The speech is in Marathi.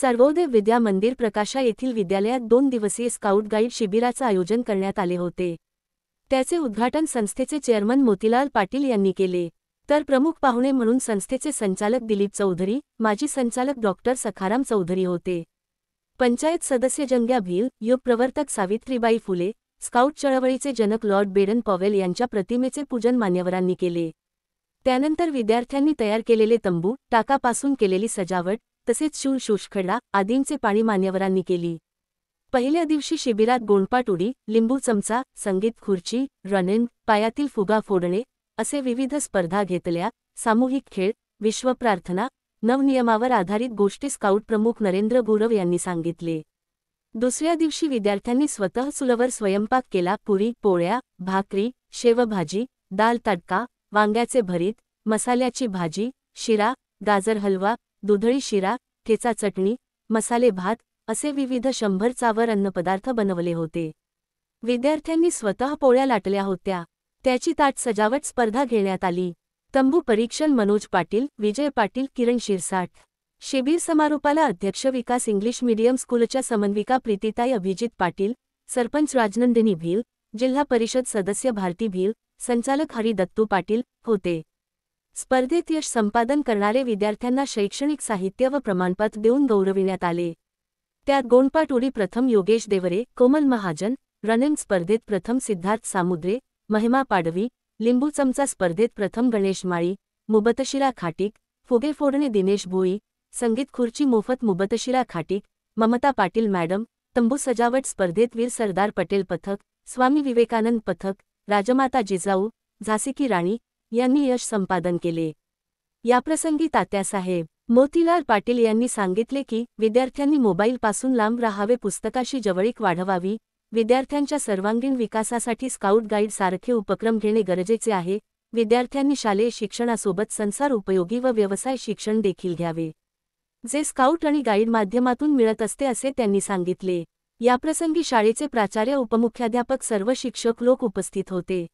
सर्वोदय विद्या मंदिर प्रकाशा येथील विद्यालयात 2 दिवसीय स्काउट गाईड शिबिराचं आयोजन करण्यात आले होते। त्याचे उद्घाटन संस्थेचे चेअरमन मोतीलाल पाटील यांनी केले, तर प्रमुख पाहुणे म्हणून संस्थेचे संचालक दिलीप चौधरी, माजी संचालक डॉक्टर सखाराम चौधरी होते। पंचायत सदस्य जंग्या भील, युग प्रवर्तक सावित्रीबाई फुले, स्काउट चळवळीचे जनक लॉर्ड बेडन पॉवेल यांच्या प्रतिमेचे पूजन मान्यवरांनी केले। त्यानंतर विद्यार्थ्यांनी तयार केलेले तंबू, टाकापासून केलेली सजावट, तसेच शूळ-शोषखडा आदींचे पाणी मान्यवरांनी केली। पहिल्या दिवशी शिबिरात गोंडपाट उडी, लिंबू चमचा, संगीत खुर्ची, रनिंग, पायातील फुगा फोडणे असे विविध स्पर्धा घेतल्या। सामूहिक खेळ, विश्वप्रार्थना, नवनियमावर आधारित गोष्टी स्काउट प्रमुख नरेंद्र गुरव यांनी सांगितले। दुसऱ्या दिवशी विद्यार्थ्यांनी स्वतः चुलीवर स्वयंपाक केला। पुरी, पोळ्या, भाकरी, शेवभाजी, दाल तडका, वांग्याचे भरीत, मसाल्याची भाजी, शिरा, गाजर हलवा, दुधळी शिरा, ठेचा चटणी, मसाले भात असे विविध 100 चावर अन्नपदार्थ बनवले होते। विद्यार्थ्यांनी स्वतः पोळ्या लाटल्या होत्या। त्याची ताट सजावट स्पर्धा घेण्यात आली। तंबू परीक्षण मनोज पाटील, विजय पाटील, किरण शिरसाट। शिबिर समारोपाला अध्यक्ष विकास इंग्लिश मीडियम स्कूलच्या समन्विका प्रीतीताई अभिजित पाटील, सरपंच राजनंदिनी भील, जिल्हा परिषद सदस्य भारती भील, संचालक हरी दत्तू पाटील होते। स्पर्धेत यश संपादन करणारे विद्यार्थ्यांना शैक्षणिक साहित्य व प्रमाणपत्र देऊन गौरविण्यात आले। त्यात गोंडपाट उडी प्रथम योगेश देवरे, कोमल महाजन, रनिंग स्पर्धेत प्रथम सिद्धार्थ सामुद्रे, महिमा पाडवी, लिंबू चमचा स्पर्धेत प्रथम गणेश माळी, मुबतशिरा खाटीक, फुगे फोडणे दिनेश भोई, संगीत खुर्ची मोफत मुबतशिरा खाटीक, ममता पाटील मॅडम, तंबू सजावट स्पर्धेत वीर सरदार पटेल पथक, स्वामी विवेकानंद पथक, राजमाता जिजाऊ, झाशी की राणी यांनी यश संपादन केले। याप्रसंगी तात्यासाहेब मोतीलाल पाटील यांनी सांगितले की विद्यार्थ्यांनी मोबाईलपासून लांब राहावे, पुस्तकाशी जवळीक वाढवावी, विद्यार्थ्यांच्या सर्वांगीण विकासासाठी स्काउट गाईड सारखे उपक्रम घेणे गरजेचे आहे। विद्यार्थ्यांनी शालेय शिक्षणासोबत संसार उपयोगी व व्यवसाय शिक्षण देखील घ्यावे, जे स्काउट आणि गाईड माध्यमातून मिळत असते असे त्यांनी सांगितले। याप्रसंगी शाळेचे प्राचार्य, उपमुख्याध्यापक, सर्व शिक्षक लोक उपस्थित होते।